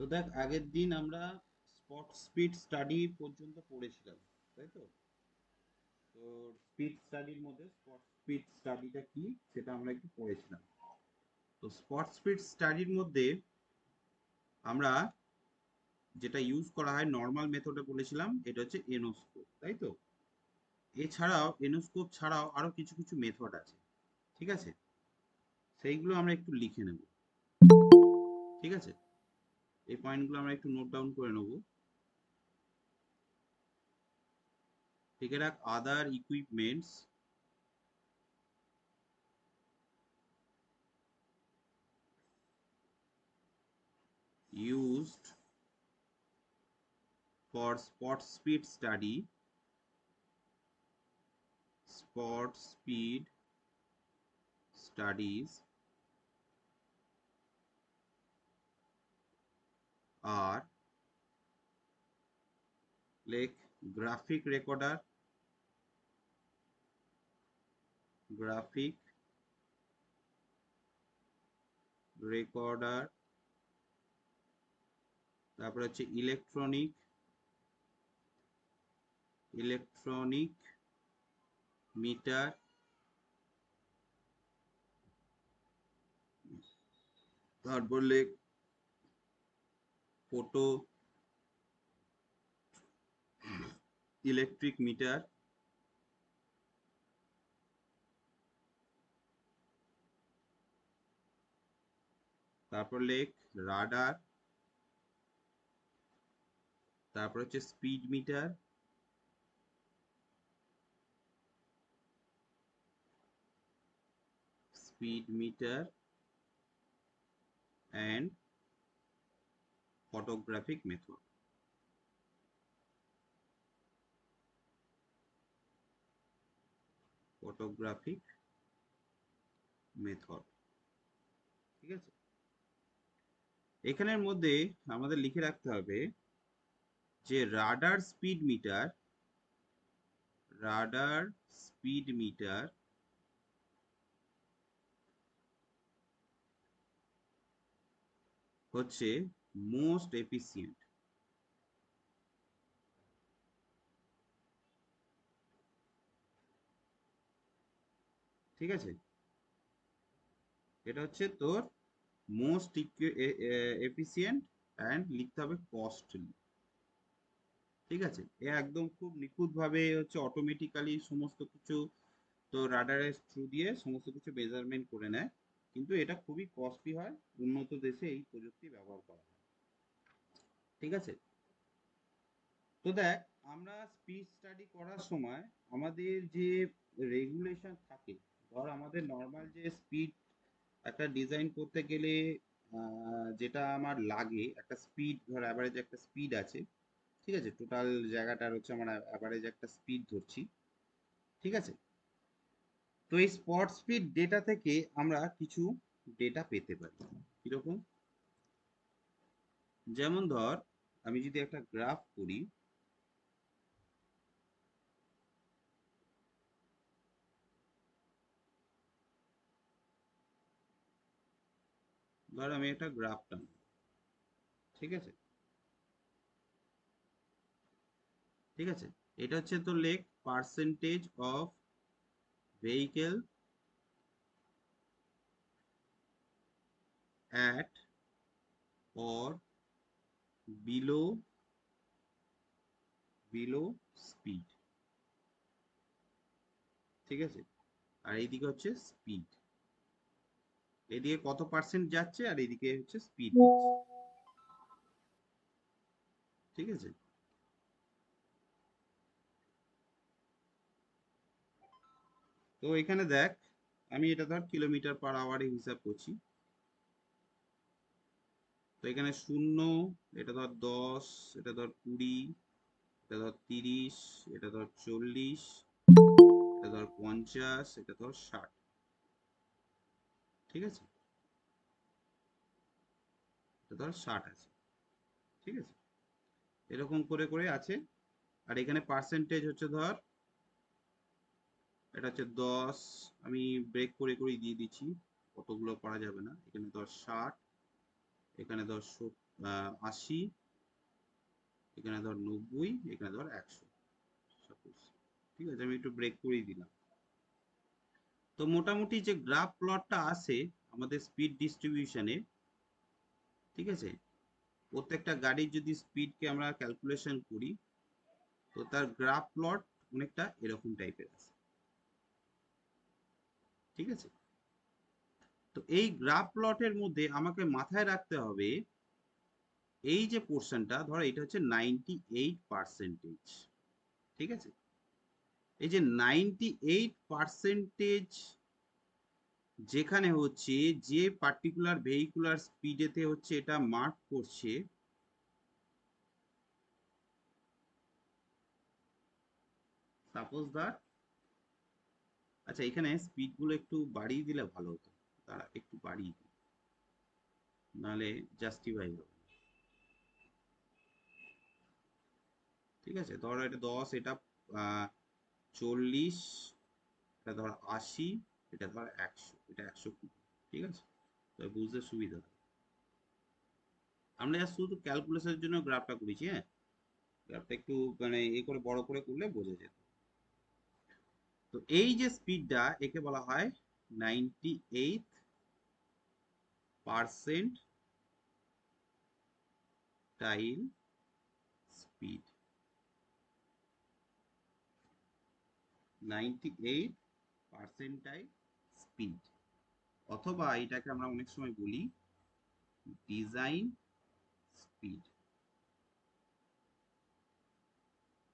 তো দেখ, আগের দিন আমরা স্পট স্পিড স্টাডি পর্যন্ত পড়েছিলাম, তাই তো? তো স্পিড স্টাডির মধ্যে স্পট স্পিড স্টাডিটা কি সেটা আমরা একটু পড়েছিলাম। তো স্পট স্পিড স্টাডির মধ্যে আমরা যেটা ইউজ করা হয় নর্মাল মেথডে বলেছিলাম, এটা হচ্ছে এনোস্কোপ, তাই তো? এছাড়াও এনোস্কোপ ছাড়াও আরো কিছু কিছু মেথড আছে, ঠিক আছে? সেইগুলো আমরা একটু লিখে নেব, ঠিক আছে? এই পয়েন্টগুলো আমরা একটু নোট ডাউন করে নেব। লিখে রাখ, আদার equipments used for spot speed studies are like graphic recorder, তারপরে হচ্ছে ইলেকট্রনিক মিটার, তারপর লেখ ফটো ইলেকট্রিক মিটার, তারপর লেখ রাডার, তারপর হচ্ছে speed metre and photographic method. Photographic method, ঠিক আছে? এখানের মধ্যে আমাদের লিখে রাখতে হবে যে রাডার স্পিড মিটার হচ্ছে মোস্ট এফিসিয়েন্ট, ঠিক আছে? এটা হচ্ছে তোর মোস্ট এফিসিয়েন্ট অ্যান্ড লিখতে হবে কস্টলি, ঠিক আছে? এ একদম খুব নিখুঁত ভাবে হচ্ছে অটোমেটিক্যালি সমস্ত কিছু তো রাডারের থ্রু দিয়ে সমস্ত কিছু মেজারমেন্ট করে নেয়, কিন্তু এটা খুবই কস্টলি হয়। উন্নত দেশে এই প্রযুক্তি ব্যবহার করা হয়, ঠিক আছে? তো দেখ, আমরা স্পিড স্টাডি করার সময় আমাদের যে রেগুলেশন থাকে, ধর আমাদের নর্মাল যে স্পিড একটা ডিজাইন করতে গেলে যেটা আমার লাগে একটা স্পিড, ধর অ্যাভারেজ একটা স্পিড আছে, ঠিক আছে? টোটাল জায়গাটার হচ্ছে আমরা অ্যাভারেজ একটা স্পিড ধরছি, ঠিক আছে? তো এই স্পট স্পিড ডেটা থেকে আমরা কিছু ডেটা পেতে পারি। কিরকম? যেমন ধর, আমি যদি একটা গ্রাফ করি, ধর আমি একটা গ্রাফ টানবো, ঠিক আছে? ঠিক আছে, এটা হচ্ছে তো লেখ percentage of vehicle at or below below speed, ঠিক আছে? আর এইদিকে হচ্ছে স্পিড, এদিকে কত পার্সেন্ট যাচ্ছে আর এইদিকে হচ্ছে স্পিড দিচ্ছে, ঠিক আছে? তো এখানে দেখ, আমি এটা ধর কিলোমিটার পার আওয়ারে হিসাব করছি। তো এখানে 0, এটা ধর 10, এটা ধর 20, এটা ধর 30, এটা ধর 40, এটা ধর 50, এটা ধর 60, ঠিক আছে? এটা ধর 60 আছে, ঠিক আছে? এরকম করে করে আছে। আর এখানে পার্সেন্টেজ হচ্ছে ধর, এটা হচ্ছে 10, আমি ব্রেক করে করে দিয়ে দিচ্ছি, কতগুলো করা যাবে না। এখানে ধর 60, এখানে ধর 70, 80, এখানে ধর 90, এখানে ধর 100 সাপোজ। ঠিক আছে, আমি একটু ব্রেক করেই দিলাম। তো মোটামুটি যে গ্রাফ প্লটটা আসে আমাদের স্পিড ডিস্ট্রিবিউশনে, ঠিক আছে, প্রত্যেকটা গাড়ির যদি স্পিডকে আমরা ক্যালকুলেশন করি তো তার গ্রাফ প্লট অনেকটা এরকম টাইপের আছে। ঠিক আছে, তো এই গ্রাফ প্লটের মধ্যে আমাকে মাথায় রাখতে হবে এই যে পোর্শনটা, ধরো এটা হচ্ছে 98%। ঠিক আছে, এই যে 98% যেখানে হচ্ছে যে পার্টিকুলার ভেহিকুলার স্পিডেতে হচ্ছে এটা মার্ক করছে, সাপোজ দ্যাট, আচ্ছা এখানে স্পিড গুলো একটু বাড়িয়ে দিলে ভালো হতো, তারা একটু বাড়িয়ে দিই, নাহলে জাস্টিফাই হবে না। ঠিক আছে, ধরো এটা 10, এটা 40, এটা ধর 80, এটা ধর 100, এটা 120। ঠিক আছে, তো বুঝতে সুবিধা হয়। আমরা just শুধু ক্যালকুলেশনের জন্য গ্রাফটা করেছি, হ্যাঁ, গ্রাফটা একটু মানে এ করে বড় করে করলে বোঝা যেত। তো এই যে স্পিডটা একে বলা হয় 98% টাইল স্পিড। 98% স্পিড, অথবা এটাকে আমরা অনেক সময় বলি ডিজাইন স্পিড।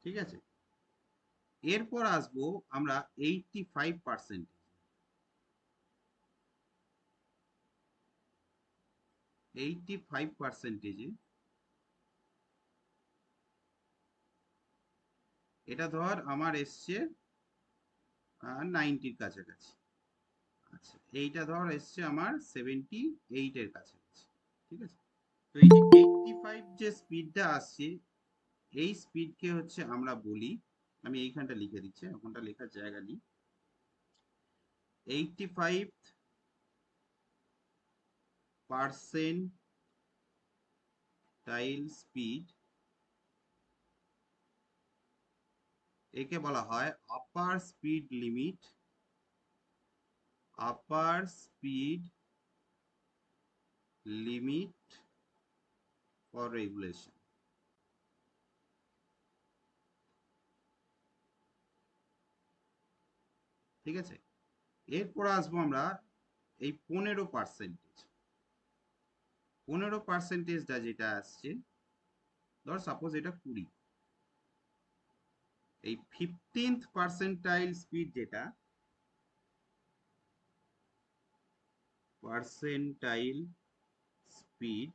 ঠিক আছে, এরপর আসবো আমরা 85%। 85%, এটা ধর আমার এসছে 90-র কাছাকাছি। আচ্ছা, এইটা ধর এসছে আমার 78-এর কাছাকাছি। ঠিক আছে, তো এই যে 85 যে স্পিডটা আসছে, এই স্পিডকে হচ্ছে আমরা বলি, আমি এইখানটা লিখে দিচ্ছি, ওখানটা লেখার জায়গা নেই। 85% টাইল স্পিড, একে বলা হয় upper speed limit, upper speed limit for regulation. ঠিক আছে, এরপর আসবো আমরা এই 15%। 15%টা যেটা আসছে, ধর সাপোজ এটা 20, এই 15th পার্সেন্টাইল স্পিড যেটা, পার্সেন্টাইল স্পিড,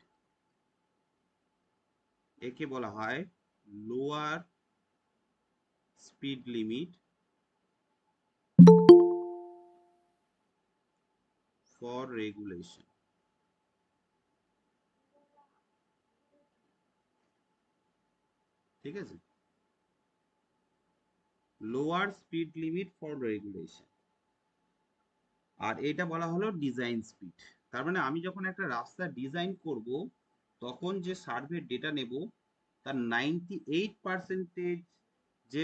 একে বলা হয় lower speed limit for regulation. ঠিক আছে, lower speed limit for regulation, আর এটা বলা হলো ডিজাইন স্পিড। তার মানে আমি যখন একটা রাস্তা ডিজাইন করব তখন যে সার্ভে ডেটা নেব তার 98% যে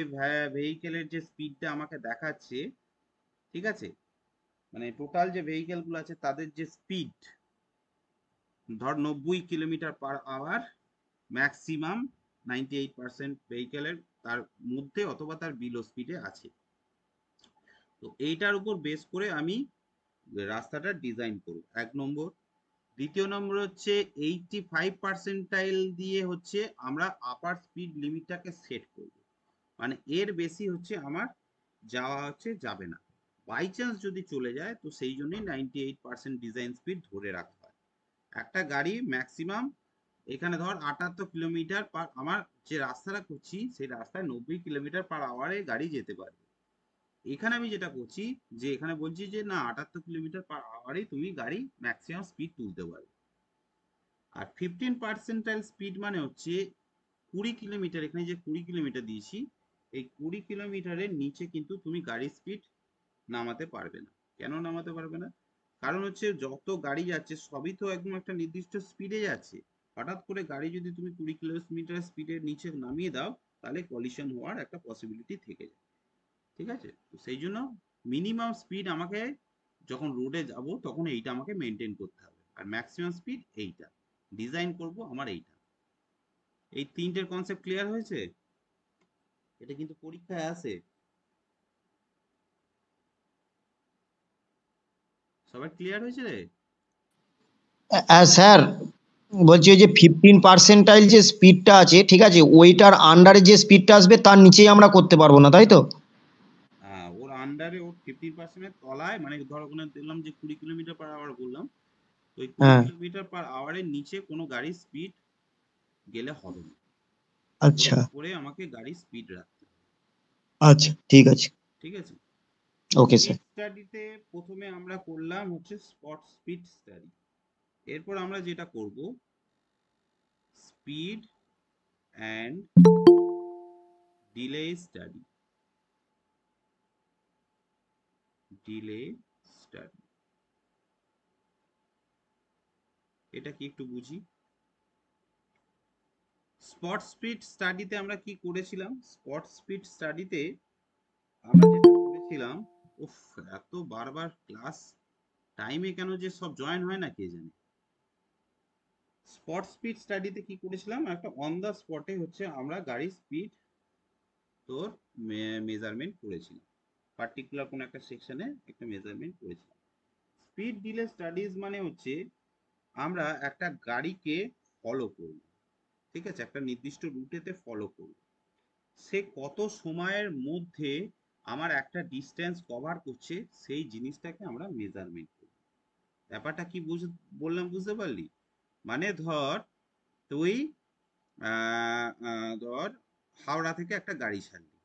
ভেহিকেলের যে স্পিডটা আমাকে দেখাচ্ছে, ঠিক আছে, মানে টোটাল যে ভেহিকেল গুলো আছে তাদের যে স্পিড, ধর 90 কিলোমিটার পার আওয়ার, ম্যাক্সিমাম 98% ভেহিকেলের তার মধ্যে অথবা তার বিলো স্পিডে আছে। তো এইটার উপর বেস করে আমি রাস্তাটা ডিজাইন করব, 1 নম্বর। দ্বিতীয় নম্বর হচ্ছে 85% দিয়ে হচ্ছে আমরা আপার স্পিড লিমিটটাকে সেট করব, মানে এর বেশি হচ্ছে আমার যাওয়া হচ্ছে যাবে না। বাই চান্স যদি চলে যায় তো সেই জন্যই 98% ডিজাইন স্পিড ধরে রাখা হয়। একটা গাড়ি ম্যাক্সিমাম এখানে ধর 78 কিলোমিটার পার, আমার যে রাস্তাটা করছি সেই রাস্তায় 90 কিলোমিটার পার আওয়ারে গাড়ি যেতে পারবে। এখানে আমি যেটা করছি যে এখানে বলছি যে না, 78 কিলোমিটার পার আওয়ারে তুমি গাড়ি ম্যাক্সিমাম স্পিড তুলতে পারবে। আর 15% স্পিড মানে হচ্ছে 20 কিলোমিটার, এখানে যে 20 কিলোমিটার দিয়েছি, এই 20 কিলোমিটারের নিচে কিন্তু তুমি গাড়ির স্পিড নামাতে পারবে না। কেন নামাতে পারবে না? কারণ হচ্ছে যত গাড়ি যাচ্ছে সবই তো একদম একটা নির্দিষ্ট স্পিডে যাচ্ছে, হঠাৎ করে গাড়ি যদি তুমি 20 কিলোমিটার স্পিডের নিচে নামিয়ে দাও, তাহলে কলিশন হওয়ার একটা পসিবিলিটি থেকে যায়। ঠিক আছে, তো সেই জন্য মিনিমাম স্পিড আমাকে যখন রোডে যাব তখন এইটা আমাকে মেনটেন করতে হবে, আর ম্যাক্সিমাম স্পিড এইটা ডিজাইন করব আমার এইটা। এই তিনটের কনসেপ্ট ক্লিয়ার হয়েছে? এটা কিন্তু পরীক্ষায় আসে। সবাই ক্লিয়ার হয়েছে রে? স্যার বলছি ওই যে 15% যে স্পিডটা আছে, ঠিক আছে, ওইটার আন্ডারে যে স্পিডটা আসবে তার নিচেই আমরা করতে পারবো না, তাই তো? হ্যাঁ, ওর আন্ডারে, ওর 15%-এর তলায়, মানে ধরো ওখানে দেখলাম যে 20 কিলোমিটার পার আওয়ার বললাম, তো ওই কুড়ি হ্যাঁ। কিলোমিটার পার আওয়ারের নিচে কোনো গাড়ির স্পিড গেলে হবে না। ওর আচ্ছা। উপরে আমাকে গাড়ির স্পিড রাখতে হবে। আচ্ছা, ঠিক আছে। ঠিক আছে। ওকে স্পিড স্যার। স্টাডিতে প্রথমে আমরা করলাম হচ্ছে স্পট স্পিড স্টাডি। এরপর আমরা যেটা করব, speed and delay study. Delay study এটা কি একটু বুঝি। স্পট স্পিড স্টাডিতে আমরা কি করেছিলাম? স্পট স্পিড স্টাডিতে আমরা যেটা করেছিলাম, উফ, এত বারবার ক্লাস টাইমে কেন যে সব জয়েন হয় না কে জানে। স্পট স্পিড স্টাডিতে কি করেছিলাম, একটা অন দা স্পটে হচ্ছে আমরা গাড়ির স্পিড তোর মেজারমেন্ট করেছিলাম, পার্টিকুলার কোন একটা সেকশনে একটা মেজারমেন্ট করেছিলাম। স্পিড ডিলে স্টাডিজ মানে হচ্ছে আমরা একটা গাড়িকে ফলো করব, ঠিক আছে, একটা নির্দিষ্ট রুটেতে ফলো করব, সে কত সময়ের মধ্যে আমার একটা ডিস্টেন্স কভার করছে, সেই জিনিসটাকে আমরা মেজারমেন্ট করব। ব্যাপারটা কি বললাম, বুঝতে পারলি? মানে ধর তুই ধর হাওড়া থেকে একটা গাড়ি ছাড়লি,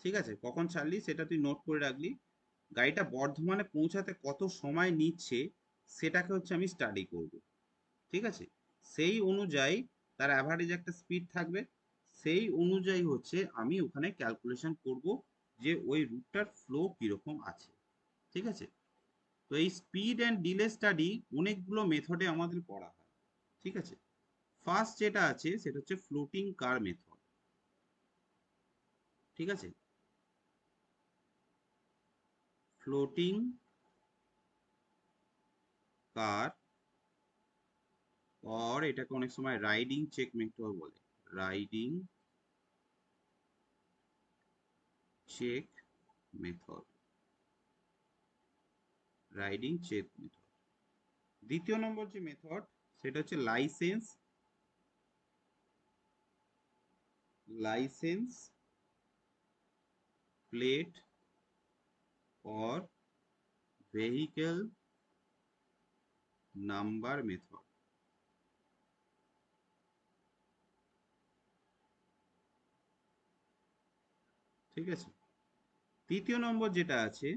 ঠিক আছে, কখন ছাড়লি সেটা তুই নোট করে রাখলি, গাড়িটা বর্ধমানে পৌঁছাতে কত সময় নিচ্ছে সেটাকে হচ্ছে আমি স্টাডি করব। ঠিক আছে, সেই অনুযায়ী তার অ্যাভারেজ একটা স্পিড থাকবে, সেই অনুযায়ী হচ্ছে আমি ওখানে ক্যালকুলেশন করব যে ওই রুটটার ফ্লো কিরকম আছে। ঠিক আছে, তো এই স্পিড অ্যান্ড ডিলে স্টাডি অনেকগুলো মেথডে আমাদের পড়া হয়। ঠিক আছে, ফার্স্ট যেটা আছে সেটা হচ্ছে ফ্লোটিং কার মেথড। ঠিক আছে, ফ্লোটিং কার, অর এটাকে অনেক সময় রাইডিং চেক মেথড বলে, riding check method, riding check method. দ্বিতীয় নম্বর যে মেথড সেটা হচ্ছে licence plate or vehicle number method. ঠিক আছে, তৃতীয় নম্বর যেটা আছে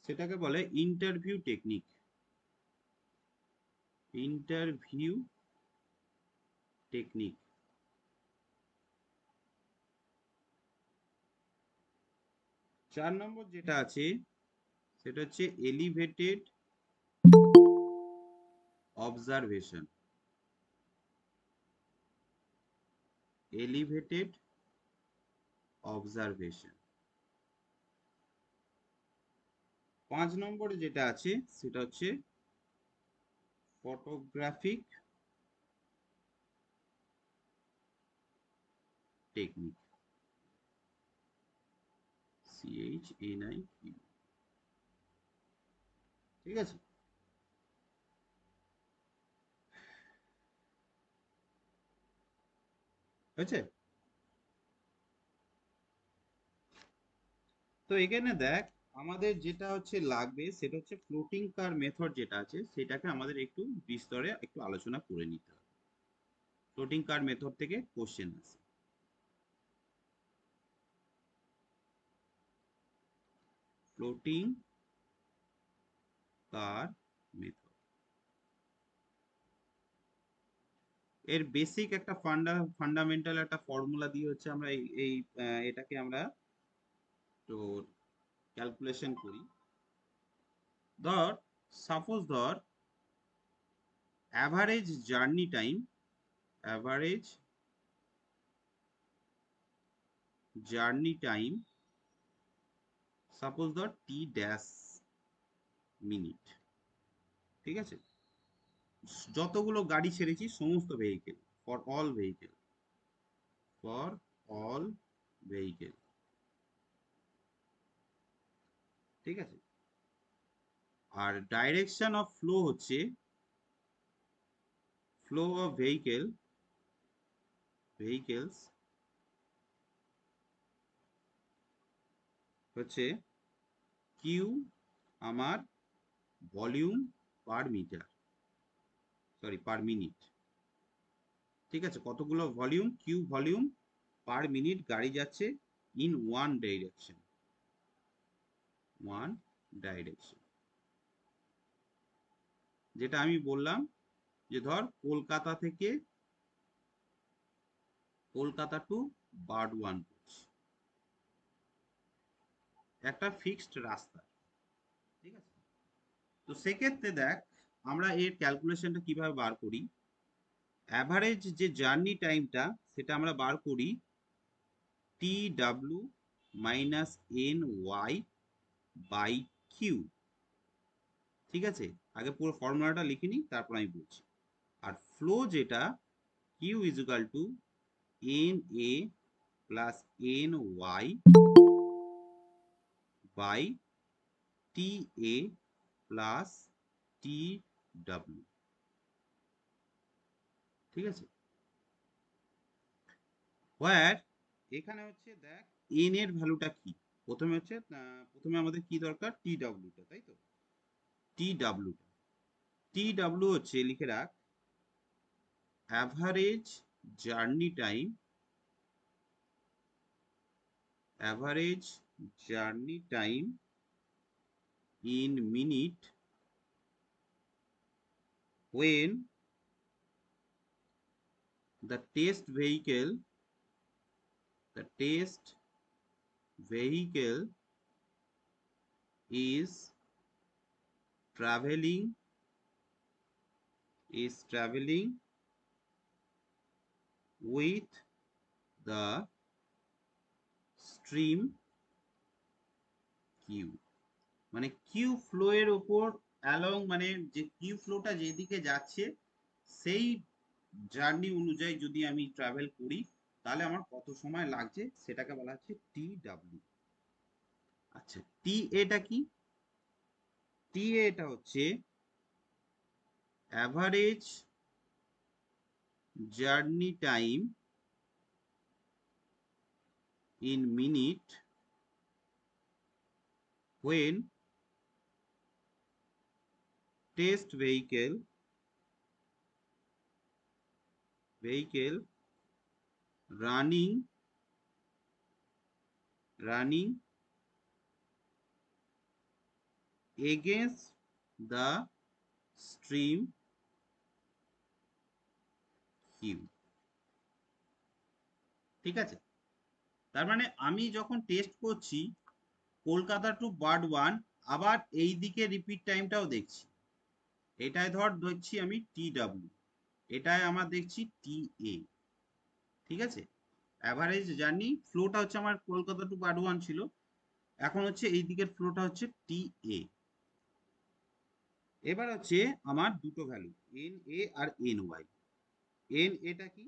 সেটাকে বলে ইন্টারভিউ টেকনিক, ইন্টারভিউ টেকনিক। 4 নম্বর যেটা আছে সেটা হচ্ছে এলিভেটেড অবজারভেশন, এলিভেটেড অবজারভেশন। 5 নম্বরে যেটা আছে সেটা হচ্ছে ফটোগ্রাফিক টেকনিক, CHNIQ। ঠিক আছে, হয়েছে? তো এখানে দেখ, আমাদের যেটা হচ্ছে লাগবে সেটা হচ্ছে ফ্লোটিং কার মেথড যেটা আছে সেটাকে আমাদের একটু বিস্তরে একটু আলোচনা করে নিতে হবে। ফ্লোটিং কার মেথড থেকে কোশ্চেন আছে। ফ্লোটিং কার মেথড, এর বেসিক একটা ফান্ডামেন্টাল একটা ফর্মুলা দিয়ে হচ্ছে আমরা এটাকে আমরা তোর ক্যালকুলেশন করি। ধর, সাপোজ ধর average journey time, average journey time, suppose ধর টি ড্যাশ মিনিট, ঠিক আছে, যতগুলো গাড়ি ছেড়েছি সমস্ত vehicle, for all vehicle, for all vehicle, ঠিক আছে। আর ডাইরেকশন অফ ফ্লো হচ্ছে, ফ্লো অফ ভেহিকেলস হচ্ছে কিউ আমার volume per metre, sorry per minute, ঠিক আছে, কতগুলো volume, Q volume per minute গাড়ি যাচ্ছে in one direction, one direction. যেটা আমি বললাম যে ধর কলকাতা টু বার্ডওয়ান, একটা ফিক্সড রাস্তা, ঠিক আছে। তো সেক্ষেত্রে দেখ আমরা এর ক্যালকুলেশনটা কিভাবে বার করি। অ্যাভারেজ যে জার্নি টাইমটা সেটা আমরা বার করি T W minus N Y by Q, ঠিক আছে। আগে পুরো ফর্মুলাটা লিখে নিই, তারপর আমি বলছি। আর ফ্লো যেটা Q is equal to N A plus N Y by T A plus T W, ঠিক আছে। হোয়ার এখানে হচ্ছে দেখ এন এর ভ্যালুটা কি, প্রথমে আমাদের কি দরকার, টি ডাব্লুটা, তাই তো। টি ডাব্লু হচ্ছে, লিখে রাখ, average journey time, average journey time in minute when the test vehicle is traveling with the stream q, মানে কিউ ফ্লো এর উপর অ্যালং, মানে যে কিউ ফ্লোটা যেদিকে যাচ্ছে সেই জার্নি অনুযায়ী যদি আমি ট্রাভেল করি তাহলে আমার কত সময় লাগছে সেটাকে বলা হচ্ছে টি ডাব্লিউ। আচ্ছা, টি এটা কি, টি এটা হচ্ছে average journey time in minute when test vehicle running against the stream q, ঠিক আছে। তার মানে আমি যখন টেস্ট করছি কলকাতা টু বার্ডওয়ান, আবার এই দিকে রিপিট টাইমটাও দেখছি, এটাই ধর দেখছি আমি টি ডাব্লিউ, এটাই আমার দেখছি টি এ, ঠিক আছে। অ্যাভারেজ জার্নি ফ্লোটা হচ্ছে আমার কলকাতা টু বার্ডওয়ান ছিল, এখন হচ্ছে এই দিকের ফ্লোটা হচ্ছে টি এ। এবার হচ্ছে আমার দুটো ভ্যালু এন এ আর এন ওয়াই। এন এটা কি,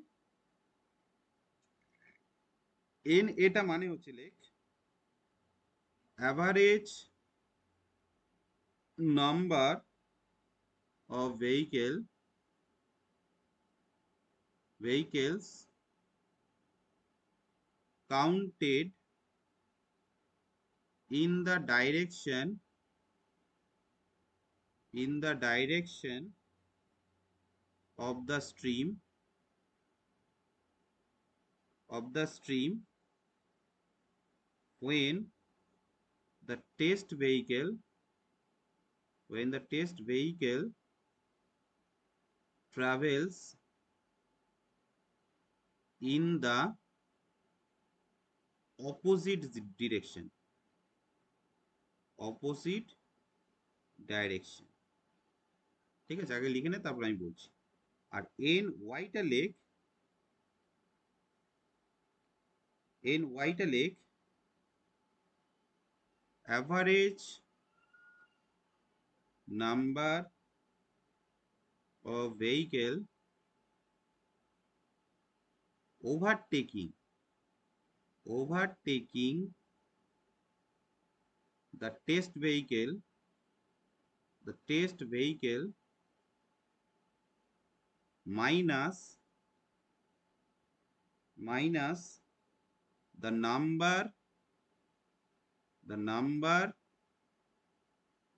এন এটা মানে হচ্ছে লেখ average number of vehicles counted in the direction of the stream when the test vehicle travels in the opposite direction, ঠিক আছে। আগে লিখে নে, তারপর আমি বলছি। আর n italic average number of vehicle overtaking the test vehicle minus the number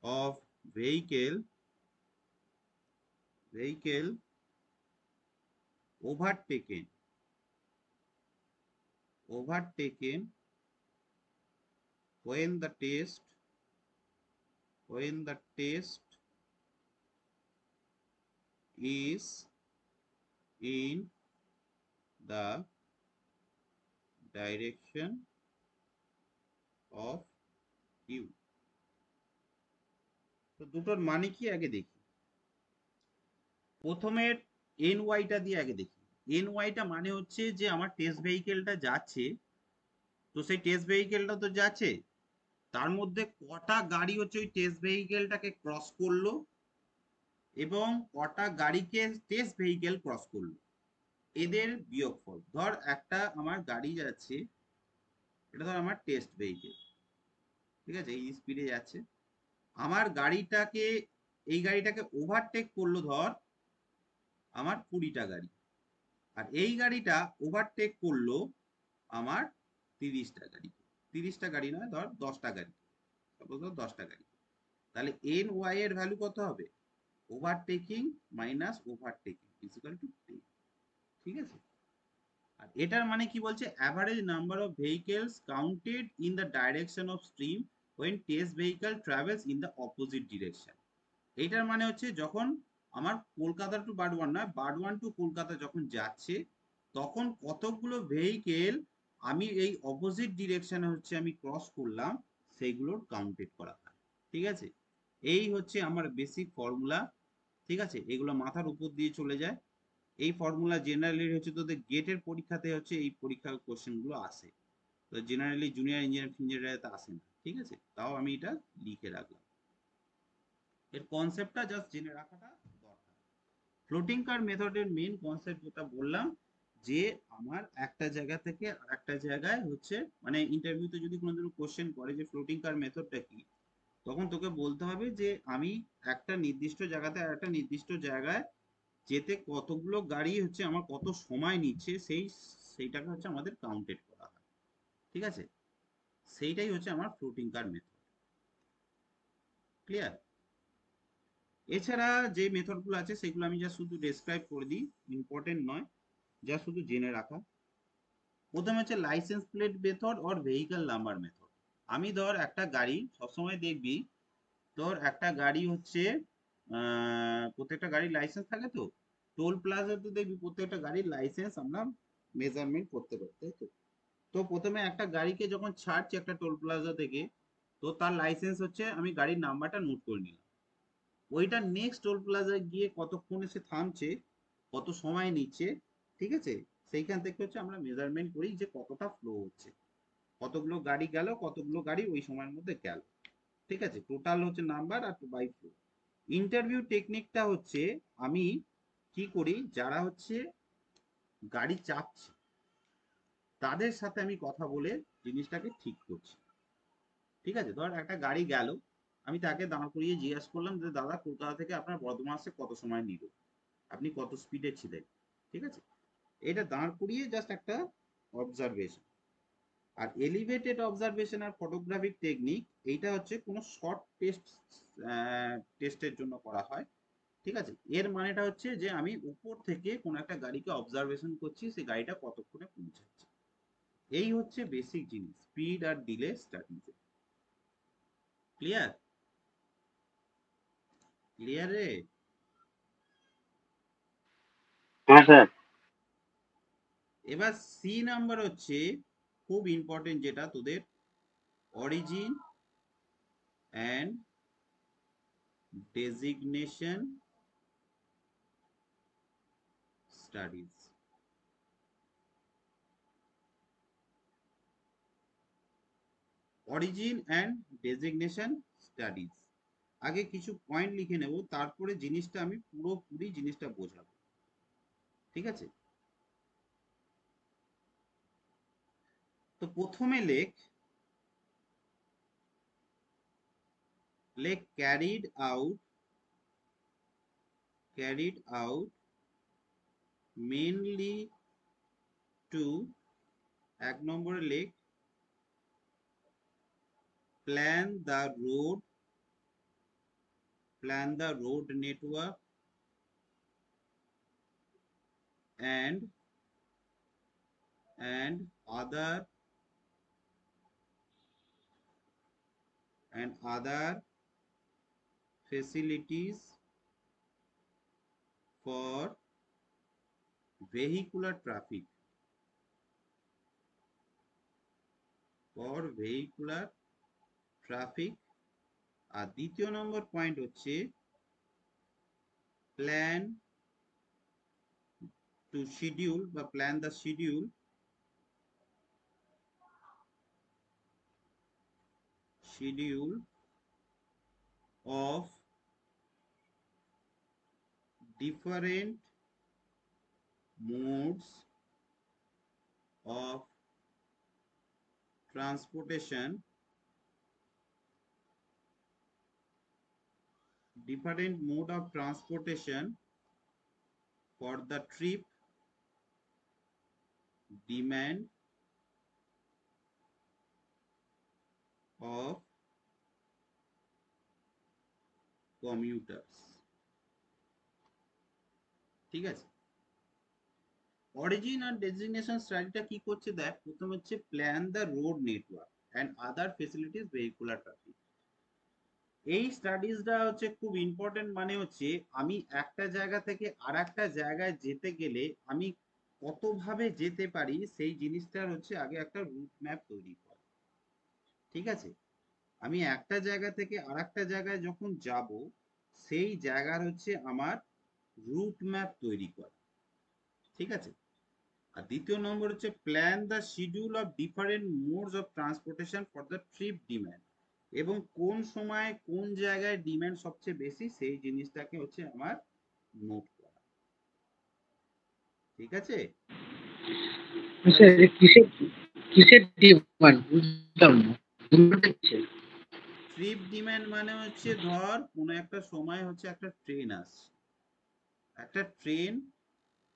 of vehicle overtaken when the test is in the direction of you. তো দুটোর মানে কি আগে দেখি। প্রথমে এনওয়াইটা দিয়ে আগে দেখি। এনওয়াইটা মানে হচ্ছে যে আমার টেস্ট ভেহিকেলটা যাচ্ছে, তো সেই টেস্ট ভেহিকেলটা তো যাচ্ছে, তার মধ্যে কটা গাড়ি হচ্ছে ওই টেস্ট ভেহিকেলটাকে ক্রস করলো এবং কটা গাড়িকে টেস্ট ভেহিকেল ক্রস করলো, এদের বিয়োগফল। ধর একটা আমার গাড়ি যাচ্ছে, এটা ধর আমার টেস্ট ভেহিকেল, ঠিক আছে, এই স্পিডে যাচ্ছে। আমার এই গাড়িটাকে ওভারটেক করলো ধর আমার 20টা গাড়ি, আর এই গাড়িটা ওভারটেক করলো আমার 30টা গাড়ি। 30টা গাড়ি নয়, ধর 10টা গাড়ি, সাপোজ ধর 10টা গাড়ি। তাহলে এন ওয়াই এর ভ্যালু কত হবে? Overtaking minus overtaking is equal to 10, ঠিক আছে। আর এটার মানে কি বলছে? Average number of vehicles counted in the direction of stream when test vehicle travels in the opposite direction. এইটার মানে হচ্ছে যখন আমার কলকাতা টু বারওয়ান নয়, বারওয়ান টু কলকাতা যখন যাচ্ছে, তখন কতগুলো ভেহিকেল আমি এই অপোজিট ডিরেকশনে হচ্ছে আমি ক্রস করলাম, সেইগুলোর কাউন্টেড করা হয়, ঠিক আছে। এই হচ্ছে আমার বেসিক ফর্মুলা, ঠিক আছে। এগুলো মাথার উপর দিয়ে চলে যায়। এই ফর্মুলা জেনারেলি হচ্ছে তোদের গেটের পরীক্ষাতে হচ্ছে এই পরীক্ষার কোশ্চেন গুলো আসে, তো জেনারেলি জুনিয়র ইঞ্জিনিয়ার আসে না, ঠিক আছে। তাও আমি এটা লিখে রাখলাম, এর কনসেপ্টটা জাস্ট জেনে রাখাটা দরকার। ফ্লোটিং কার মেথডের মেইন কনসেপ্ট যেটা বললাম, যে আমার একটা জায়গা থেকে আরেকটা জায়গায় হচ্ছে, মানে ইন্টারভিউতে যদি কোনোদিন কোশ্চেন করে যে ফ্লোটিং কার মেথডটা কি, তখন তোকে বলতে হবে যে আমি একটা নির্দিষ্ট জায়গাতে আর একটা নির্দিষ্ট জায়গায় যেতে কতগুলো গাড়ি হচ্ছে আমার কত সময় নিচ্ছে, সেইটাকে হচ্ছে আমাদের কাউন্টেড করা হয়, ঠিক আছে। সেইটাই হচ্ছে আমার ফ্লোটিং কার মেথড। ক্লিয়ার? এছাড়া যে মেথডগুলো আছে সেগুলো আমি যা শুধু ডেসক্রাইব করে দিই, ইম্পর্টেন্ট নয়, যা শুধু জেনে রাখা। প্রথমে হচ্ছে licence plate method or vehicle number method. আমি ধর একটা গাড়ি, সবসময় দেখবি তোর একটা গাড়ি হচ্ছে প্রত্যেকটা গাড়ির লাইসেন্স থাকে, তো টোল প্লাজাতে দেখবি প্রত্যেকটা গাড়ির লাইসেন্স আমরা মেজারমেন্ট করতে পারি, তাই তো। তো প্রথমে একটা গাড়িকে যখন ছাড়ছি একটা টোল প্লাজা থেকে, তো তার লাইসেন্স হচ্ছে আমি গাড়ির নাম্বারটা নোট করে নিলাম। ওইটা নেক্সট টোল প্লাজায় গিয়ে কতক্ষণ এসে থামছে, কত সময় নিচ্ছে, ঠিক আছে, সেইখান থেকে হচ্ছে আমরা মেজারমেন্ট করি যে কতটা ফ্লো হচ্ছে, কতগুলো গাড়ি গেল, কতগুলো গাড়ি ওই সময়ের মধ্যে গেল, ঠিক আছে। টোটাল হচ্ছে নাম্বার আর বাই ফ্লো। ইন্টারভিউ টেকনিকটা হচ্ছে আমি কি করি, যারা হচ্ছে গাড়ি চাপছে তাদের সাথে আমি কথা বলে জিনিসটাকে ঠিক করছি, ঠিক আছে। ধর একটা গাড়ি গেল, আমি তাকে দাঁড় করিয়ে জিজ্ঞাসা করলাম যে দাদা, কলকাতা থেকে আপনার বর্ধমান আসতে কত সময় নিল, আপনি কত স্পিডে ছিলেন, ঠিক আছে। এটা দাঁড় করিয়ে জাস্ট একটা অবজারভেশন। আর এলিভেটেড অবজারভেশন আর ফটোগ্রাফিক টেকনিক, এইটা হচ্ছে কোনো শর্ট টেস্টের জন্য করা হয়, ঠিক আছে। এর মানেটা হচ্ছে যে আমি উপর থেকে কোনো একটা গাড়িকে অবজারভেশন করছি, সেই গাড়িটা কতক্ষণে পৌঁছাচ্ছে। এই হচ্ছে বেসিক জিনিস স্পিড আর ডিলে স্টাডিজে। ক্লিয়ার? ক্লিয়ার রে? হ্যাঁ স্যার। এবার সি নাম্বার হচ্ছে খুব ইম্পর্টেন্ট, যেটা তোদের origin and designation studies. Origin and designation studies. আগে কিছু পয়েন্ট লিখে নেব, তারপরে জিনিসটা আমি পুরোপুরি জিনিসটা বোঝাবো। ঠিক আছে, তো প্রথমে লেখ ক্যারিড আউট মেনলি টু, 1 নম্বরে লেখ plan the road network and other facilities for vehicular traffic, আর দ্বিতীয় নম্বর পয়েন্ট হচ্ছে plan the schedule of different modes of transportation for the trip demand of commuters। ঠিক আছে, অরিজিন আর ডেজিগনেশন স্টাডিটা কি করছে দেখ। প্রথম হচ্ছে plan the road network and other facilities vehicular traffic. এই স্টাডিজটা হচ্ছে খুব ইম্পর্টেন্ট, মানে হচ্ছে আমি একটা জায়গা থেকে আর একটা জায়গায় যেতে গেলে আমি কতভাবে যেতে পারি সেই জিনিসটার হচ্ছে আগে একটা রুট ম্যাপ তৈরি করা। ঠিক আছে, আমি একটা জায়গা থেকে আর একটা জায়গায় যখন যাব সেই জায়গার হচ্ছে আমার রুট ম্যাপ তৈরি করা। ঠিক আছে, আর দ্বিতীয় নম্বর হচ্ছে plan the schedule of different modes of transportation for the trip demand, এবং কোন সময় কোন জায়গায় ডিম্যান্ড সবচেয়ে বেশি সেই জিনিসটাকে হচ্ছে আমার নোট করা। ঠিক আছে, কিসের কিসের ডিমান্ড বুঝলাম না। ট্রিপ ডিম্যান্ড মানে হচ্ছে ধর কোন একটা সময় হচ্ছে একটা ট্রেন আসছে, একটা ট্রেন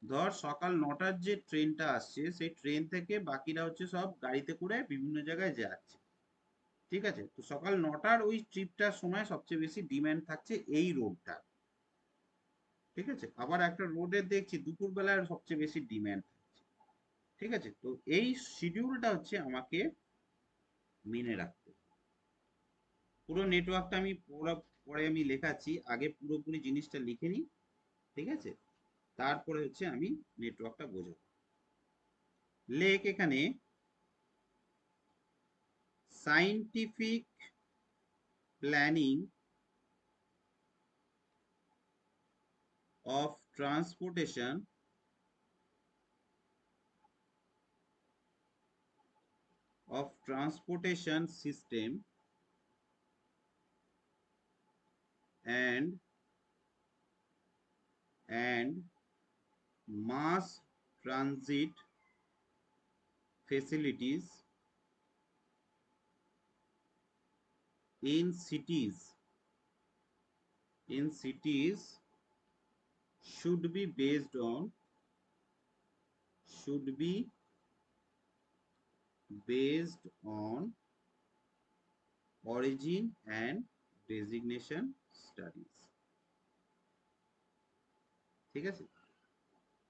ধর সকাল 9টার যে ট্রেনটা আসছে সেই ট্রেন থেকে বাকিরা হচ্ছে সব গাড়িতে করে বিভিন্ন জায়গায় যাচ্ছে। ঠিক আছে, তো সকাল 9টার ওই ট্রিপটার সময় সবচেয়ে বেশি ডিম্যান্ড থাকছে এই রোডটা। ঠিক আছে, আবার একটা রোডে দেখছি দুপুরবেলার সবচেয়ে বেশি ডিম্যান্ড থাকছে। ঠিক আছে, তো এই শিডিউলটা হচ্ছে আমাকে মেনে রাখতে হবে। পুরো নেটওয়ার্কটা আমি পরে আমি লেখাচ্ছি, আগে পুরোপুরি জিনিসটা লিখে নিই। ঠিক আছে, তারপরে হচ্ছে আমি নেটওয়ার্কটা বোঝাবো। লেখ এখানে scientific planning of transportation system and mass transit facilities in cities should be based on origin and designation studies। ঠিক আছে,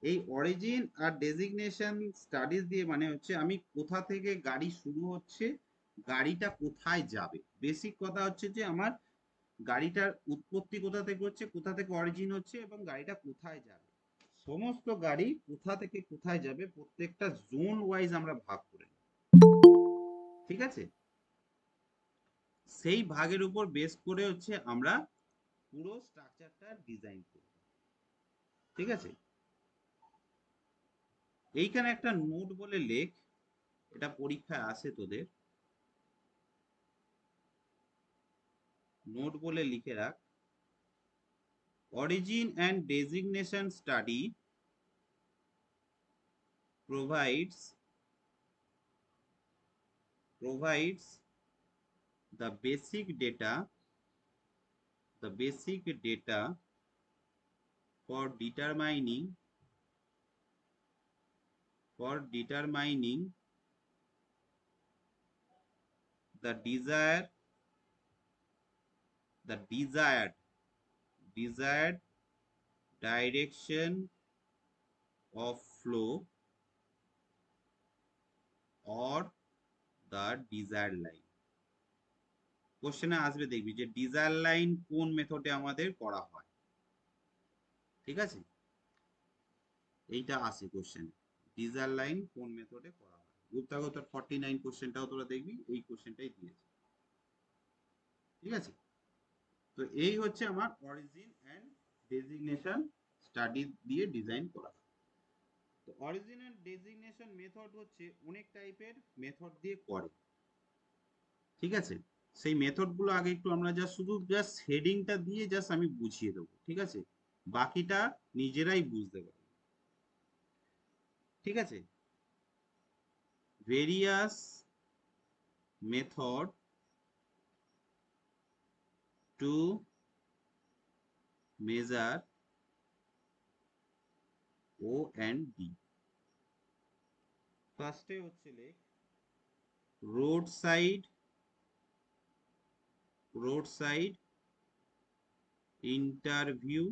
এই অরিজিন আর ডেজিগনেশন স্টাডিজ দিয়ে মানে হচ্ছে আমি কোথা থেকে গাড়ি শুরু হচ্ছে, গাড়িটা কোথায় যাবে। বেসিক কথা হচ্ছে যে আমার গাড়িটার উৎপত্তি কোথা থেকে হচ্ছে, কোথা থেকে অরিজিন হচ্ছে, এবং গাড়িটা কোথায় যাবে। সমস্ত গাড়ি কোথা থেকে কোথায় যাবে প্রত্যেকটা জোন ওয়াইজ আমরা ভাগ করে নেব। ঠিক আছে, সেই ভাগের উপর বেস করে হচ্ছে আমরা পুরো স্ট্রাকচারটা ডিজাইন করব। ঠিক আছে, এইখানে একটা নোট বলে লেখ, এটা পরীক্ষায় আসে তোদের, নোট বলে লিখে রাখ। Origin and designation study provides the basic data for determining the desired direction of flow or the desired line। কোশ্চেনে আসবে, দেখবি যে ডিজায়ার লাইন কোন মেথডে আমাদের করা হয়, ঠিক আছে, এইটা আসে কোশ্চেন, ডিজায়ার লাইন কোন মেথডে করা হয়। গুপ্তাগত 49 কোশ্চেনটাও তোরা দেখবি এই কোশ্চেনটাই দিয়েছে, ঠিক আছে। তো এই হচ্ছে আমার অরিজিন অ্যান্ড ডেজিগনেশন স্টাডি দিয়ে ডিজাইন করা। তো অরিজিন অ্যান্ড ডেজিগনেশন মেথড হচ্ছে অনেক টাইপের মেথড দিয়ে করে, ঠিক আছে। সেই মেথডগুলো আগে একটু আমরা জাস্ট হেডিংটা দিয়ে জাস্ট আমি বুঝিয়ে দেবো, ঠিক আছে, বাকিটা নিজেরাই বুঝতে পারবে, ঠিক আছে। Various method to measure O and D. ফার্স্টে হচ্ছে লেখ রোড সাইড ইন্টারভিউ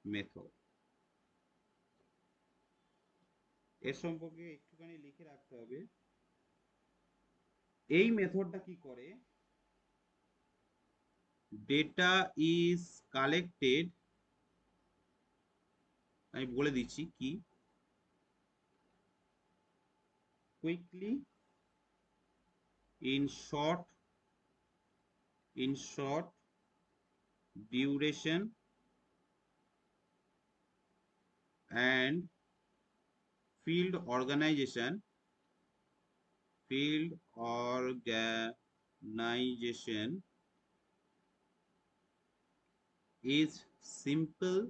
মেথড। এর সম্পর্কে একটুখানি লিখে রাখতে হবে। এই মেথডটা কি করে, ডেটা ইজ কালেক্টেড, আমি বলে দিচ্ছি কি, quickly in short duration and field organization is simple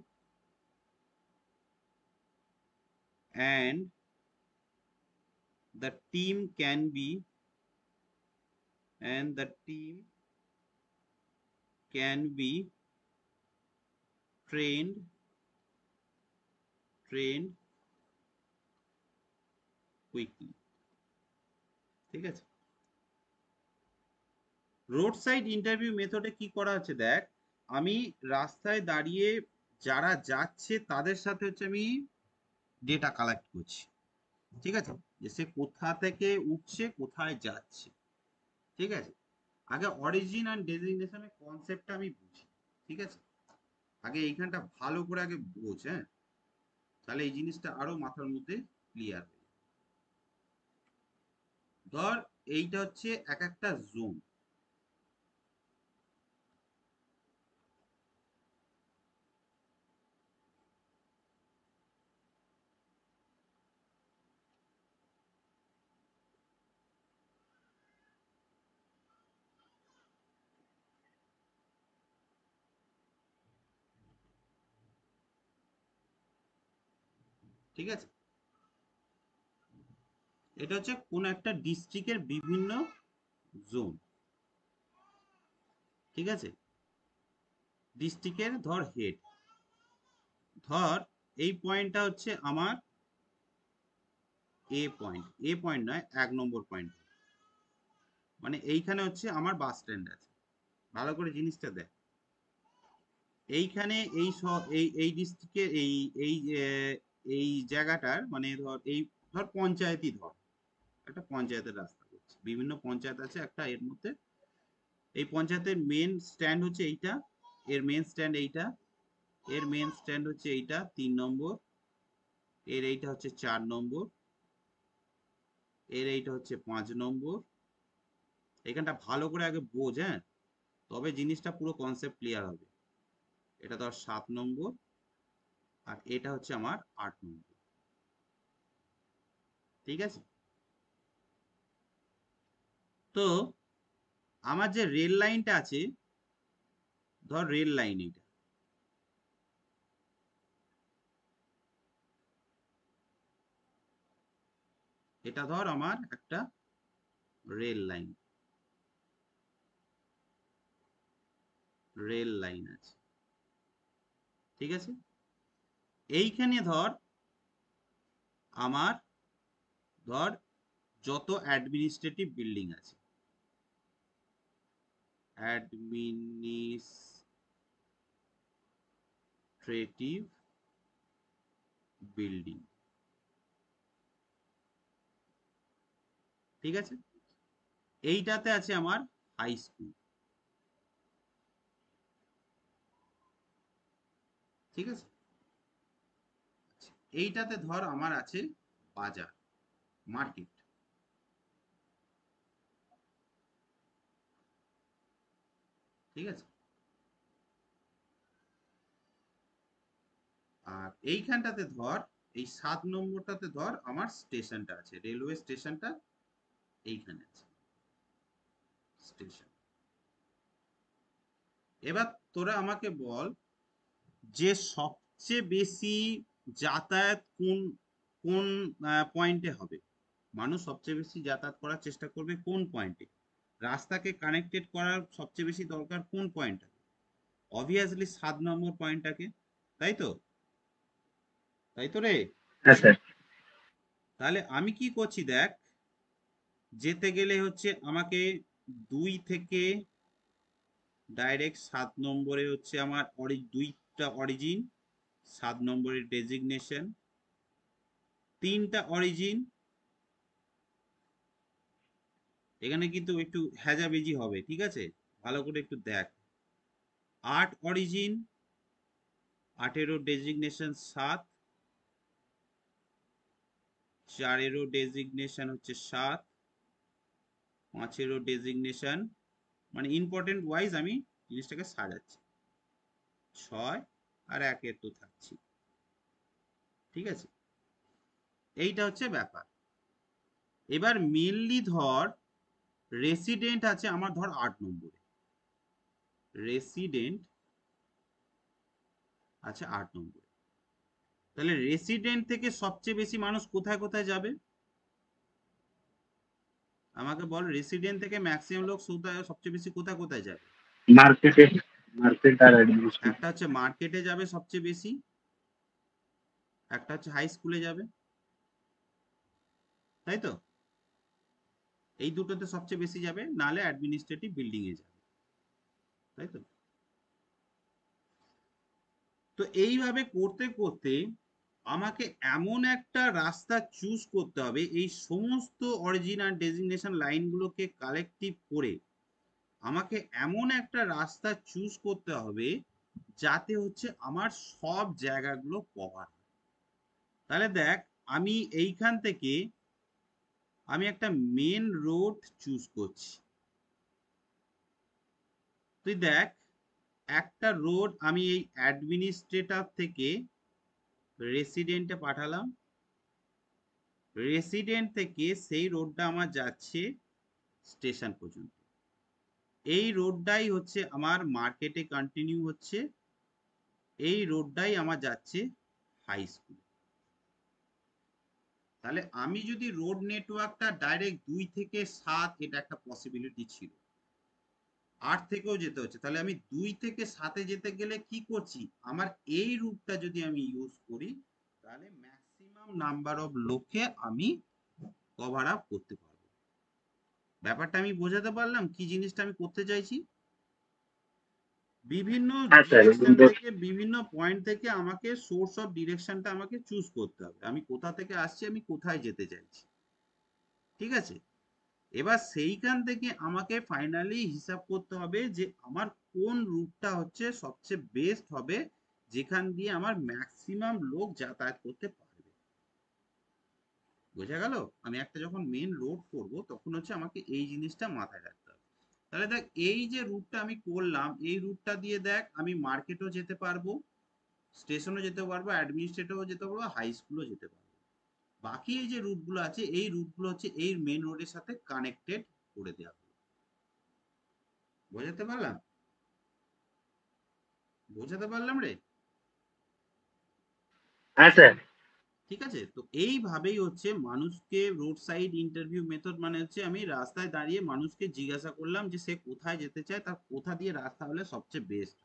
and the team can be trained quickly, ঠিক আছে। রোড সাইড ইন্টারভিউ মেথডে কি করা হচ্ছে, দেখ আমি রাস্তায় দাঁড়িয়ে যারা যাচ্ছে তাদের সাথে হচ্ছে আমি ডেটা কালেক্ট করছি, ঠিক আছে, যে সে কোথা থেকে উঠছে কোথায় যাচ্ছে, ঠিক আছে। আগে অরিজিন অ্যান্ড ডেজিগনেশনের কনসেপ্টটা আমি বুঝি, ঠিক আছে, আগে এইখানটা ভালো করে আগে বোঝ, হ্যাঁ, তাহলে এই জিনিসটা আরো মাথার মধ্যে ক্লিয়ার হবে। ধর এইটা হচ্ছে এক একটা জোন, ঠিক আছে। এটা হচ্ছে কোন একটা ডিস্ট্রিক্টের বিভিন্ন জোন, ঠিক আছে, ডিস্ট্রিক্টের ধর হেড, ধর এই পয়েন্টটা হচ্ছে আমার এ পয়েন্ট নয় 1 নম্বর পয়েন্ট, মানে এইখানে হচ্ছে আমার বাস স্ট্যান্ড আছে। ভালো করে জিনিসটা দেখ, এইখানে এই ডিস্ট্রিক্টে এই জায়গাটার মানে ধর পঞ্চায়েতই, ধর একটা পঞ্চায়েতের রাস্তা করছে, বিভিন্ন পঞ্চায়েত আছে একটা, এর মধ্যে এই পঞ্চায়েতের মেন স্ট্যান্ড হচ্ছে এইটা, এর মেন স্ট্যান্ড এইটা, এর মেন স্ট্যান্ড হচ্ছে এইটা 3 নম্বর, এর এইটা হচ্ছে 4 নম্বর, এর এইটা হচ্ছে 5 নম্বর। এখানটা ভালো করে আগে বোঝ, হ্যাঁ, তবে জিনিসটা পুরো কনসেপ্ট ক্লিয়ার হবে। এটা ধর 7 নম্বর, আর এটা হচ্ছে আমার 8 নম্বর। ঠিক আছে, তো আমার যে রেল লাইনটা আছে, ধর রেল লাইন, এটা ধর আমার একটা রেল লাইন, রেল লাইন আছে। ঠিক আছে, এইখানে ধর আমার ধর যত অ্যাডমিনিস্ট্রেটিভ বিল্ডিং আছে, অ্যাডমিনিস্ট্রেটিভ বিল্ডিং, ঠিক আছে, এইটাতে আছে আমার হাই স্কুল। ঠিক আছে, এইটাতে ধর আমার আছে বাজার, মার্কেট। ঠিক আছে, আর এইখানটাতে ধর এই 7 নম্বরটাতে ধর আমার স্টেশনটা আছে, রেলওয়ে স্টেশনটা এইখানে আছে স্টেশন। এবার তোরা আমাকে বল যে সবচেয়ে বেশি যাতায়াত কোন কোন পয়েন্টে হবে, মানুষ সবচেয়ে বেশি যাতায়াত করার চেষ্টা করবে কোন পয়েন্টে, রাস্তাকে কানেক্টেড করার সবচেয়ে বেশি দরকার কোন পয়েন্টটা, অবভিয়াসলি 7 নম্বর পয়েন্টটাকে। তাই তো, তাই তো রে। হ্যাঁ স্যার। তাহলে আমি কি করছি দেখ, যেতে গেলে হচ্ছে আমাকে 2 থেকে ডাইরেক্ট 7 নম্বরে হচ্ছে আমার 2টা অরিজিন, 7 নম্বরের ডেজিগনেশন, 3টা অরিজিন। এখানে কিন্তু একটু হ্যাজাবেজি হবে, ঠিক আছে, ভালো করে একটু দেখ। 8 অরিজিন, 8এরও ডেজিগনেশন 7, 4এরও ডেজিগনেশন হচ্ছে 7, 5এরও ডেজিগনেশন, মানে ইম্পর্টেন্ট ওয়াইজ আমি জিনিসটাকে সাজাচ্ছি, 6 আর 1 তো থাকছি। ঠিক আছে, এইটা হচ্ছে ব্যাপার। এবার মেনলি ধর রেসিডেন্ট আছে আমার ধর 8 নম্বরে, রেসিডেন্ট আছে 8 নম্বরে। তাহলে রেসিডেন্ট থেকে সবচেয়ে বেশি মানুষ কোথায় কোথায় যাবে, আমাকে বল, রেসিডেন্ট থেকে ম্যাক্সিমাম লোক সবচেয়ে বেশি কোথায় কোথায় যাবে? মার্কেটে, মার্কেট আর অ্যাডমিনিস্ট্রেশন। একটা হচ্ছে মার্কেটে যাবে সবচেয়ে বেশি, একটা হচ্ছে হাই স্কুলে যাবে, তাই তো, এই দুটোতে সবচেয়ে বেশি যাবে, নালে অ্যাডমিনিস্ট্রেটিভ বিল্ডিং এ যাবে, তাই তো। তো এইভাবে করতে করতে আমাকে এমন একটা রাস্তা চুজ করতে হবে, এই সমস্ত অরিজিন আর ডেজিগনেশন লাইনগুলোকে কালেক্টিভ করে আমাকে এমন একটা রাস্তা চুজ করতে হবে যাতে হচ্ছে আমার সব জায়গাগুলো কভার হয়। তাহলে দেখ, আমি এইখান থেকে আমি একটা মেন রোড চুজ করছি। তুই দেখ, একটা রোড আমি এই অ্যাডমিনিস্ট্রেটর থেকে রেসিডেন্টে পাঠালাম, রেসিডেন্ট থেকে সেই রোডটা আমার যাচ্ছে স্টেশন পর্যন্ত, এই রোডটাই হচ্ছে আমার মার্কেটে কন্টিনিউ হচ্ছে, এই রোডটাই আমার যাচ্ছে হাই স্কুল। তাহলে আমি যদি রোড নেটওয়ার্কটা ডাইরেক্ট 2 থেকে 7, এটা একটা পসিবিলিটি ছিল, 8 থেকেও যেতে হচ্ছে, তাহলে আমি 2 থেকে 7-এ যেতে গেলে কি করছি, আমার এই রুটটা যদি আমি ইউজ করি তাহলে ম্যাক্সিমাম নাম্বার অফ লোককে আমি কভার আপ করতে পারবো। ব্যাপারটা আমি বোঝাতে পারলাম কি জিনিসটা আমি করতে চাইছি? বিভিন্ন হ্যাঁ স্যার, ডিরেকশন থেকে, বিভিন্ন পয়েন্ট থেকে আমাকে সোর্স অফ ডিরেকশনটা আমাকে চুজ করতে হবে, আমি কোথা থেকে আসছি, আমি কোথায় যেতে চাইছি। ঠিক আছে, এবার সেইখান থেকে আমাকে ফাইনালি হিসাব করতে হবে যে আমার কোন রুটটা হচ্ছে সবচেয়ে বেস্ট হবে, যেখান দিয়ে আমার ম্যাক্সিমাম লোক যাতায়াত করতে পারবে। বোঝা গেল? আমি একটা যখন মেন রোড করব তখন হচ্ছে আমাকে এই জিনিসটা মাথায় রাখতে হবে। তাহলে দেখ, এই যে রুটটা আমি করলাম, এই রুটটা দিয়ে দেখ আমি মার্কেটও যেতে পারবো, স্টেশনও যেতে পারবো, অ্যাডমিনিস্ট্রেটরও যেতে পারবো, হাই স্কুলও যেতে পারবো। বাকি এই যে রুটগুলো আছে, এই রুটগুলো হচ্ছে এই মেন রোডের সাথে কানেক্টেড করে দেওয়া হলো। বোঝাতে পারলাম? বোঝাতে পারলাম রে? হ্যাঁ স্যার। ঠিক আছে, তো এইভাবেই হচ্ছে মানুষকে রোড সাইড ইন্টারভিউ মেথড, মানে হচ্ছে আমি রাস্তায় দাঁড়িয়ে মানুষকে জিজ্ঞাসা করলাম যে সে কোথায় যেতে চায়, তার কোথা দিয়ে রাস্তা হলে সবচেয়ে বেস্ট।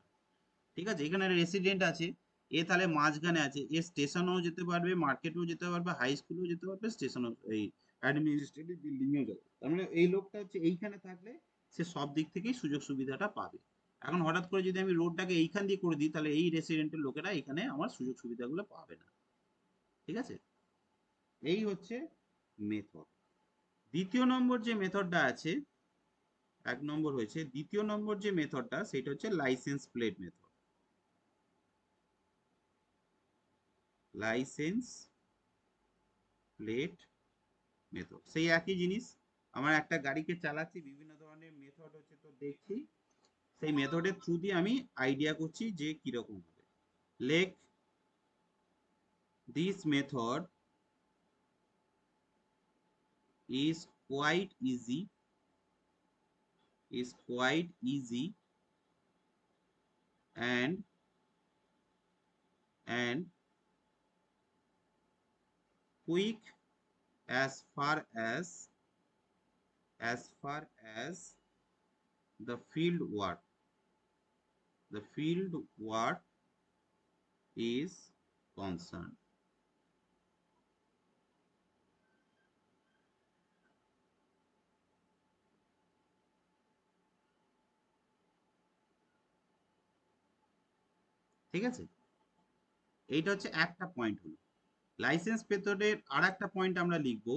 ঠিক আছে, এখানে রেসিডেন্ট আছে, এ তাহলে মাঝখানে আছে, এ স্টেশনেও যেতে পারবে, মার্কেটেও যেতে পারবে, হাই স্কুলেও যেতে পারবে, স্টেশনও, এই অ্যাডমিনিস্ট্রেটিভ বিল্ডিংয়েও যাবে। তার মানে এই লোকটা হচ্ছে এইখানে থাকলে সে সব দিক থেকেই সুযোগ সুবিধাটা পাবে। এখন হঠাৎ করে যদি আমি রোডটাকে এইখান দিয়ে করে দিই, তাহলে এই রেসিডেন্টের লোকেরা এখানে আমার সুযোগ সুবিধাগুলো পাবে না। ঠিক আছে, এই হচ্ছে মেথড। দ্বিতীয় নম্বর যে মেথডটা আছে, এক নম্বর হয়েছে, দ্বিতীয় নম্বর যে মেথডটা সেটা হচ্ছে licence plate method. Licence plate method সেই একই জিনিস। আমার একটা গাড়িকে চালাচ্ছি, বিভিন্ন ধরনের মেথড হচ্ছে তো দেখছি, সেই মেথডের থ্রু দিয়ে আমি আইডিয়া করছি যে কিরকম হবে। Lake this method is quite easy, is quite easy and quick as far as the field work is concerned. ঠিক আছে, এইটা হচ্ছে একটা পয়েন্ট হলো। লাইসেন্স মেথডের আর একটা পয়েন্ট আমরা লিখব,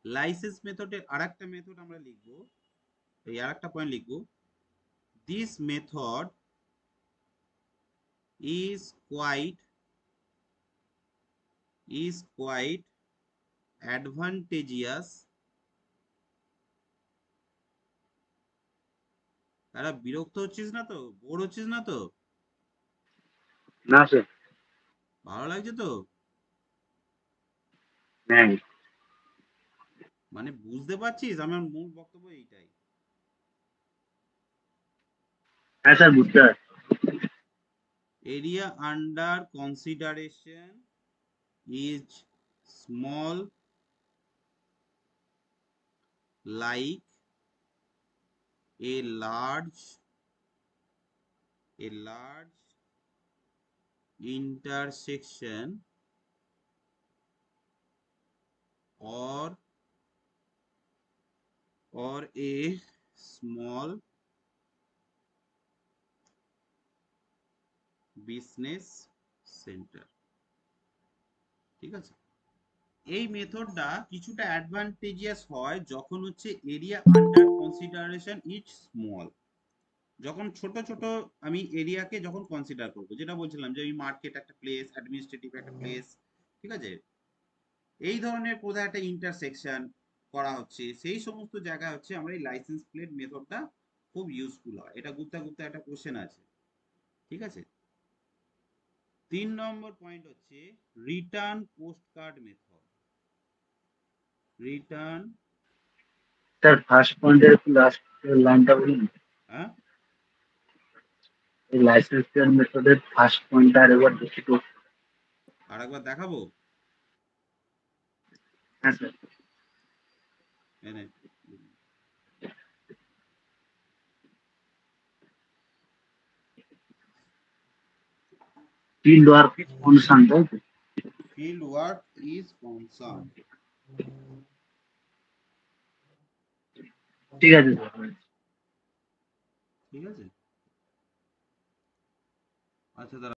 লাইসেন্স মেথডের আর একটা মেথড আমরা লিখব, এই আর একটা পয়েন্ট লিখব, this method is quite advantageous. তারা বিরক্ত হচ্ছিস না তো? বোর হচ্ছিস না তো? না স্যার। ভালো লাগছে তো? হ্যাঁ। মানে বুঝতে পারছিস আমার মূল বক্তব্য এইটাই। হ্যাঁ স্যার, বুঝতে পারছি। Area under consideration is small, like a large intersection or a small business center. ঠিক আছে, এই মেথডটা কিছুটা অ্যাডভান্টেজিয়াস হয় যখন হচ্ছে area under consideration is small. যখন ছোট ছোট আমি এরিয়াকে যখন কনসিডার করবো, যেটা বলছিলাম যে আমি মার্কেট একটা প্লেস, অ্যাডমিনিস্ট্রেটিভ একটা প্লেস, ঠিক আছে, এই ধরনের কোথাও একটা ইন্টারসেকশন করা হচ্ছে, সেই সমস্ত জায়গায় হচ্ছে আমরা এই লাইসেন্স প্লেট মেথডটা খুব ইউজফুল হয়। এটা গুপ্তা গুপ্তা একটা কোশ্চেন আছে। ঠিক আছে, 3 নম্বর পয়েন্ট হচ্ছে return post card method. Return, sir first পয়েন্টের লাস্ট লাইনটা বলুন। হ্যাঁ, এই লাইসেন্স মেথডের ফার্স্ট পয়েন্টটা আরেকবার দেখি তো। আরেকবার দেখাবো? হ্যাঁ স্যার। এনে ফিল্ড ওয়ার্ক কনসার্ন, তাই তো? field work is concerned. ঠিক আছে স্যার। ঠিক আছে, আচ্ছা দাঁড়া।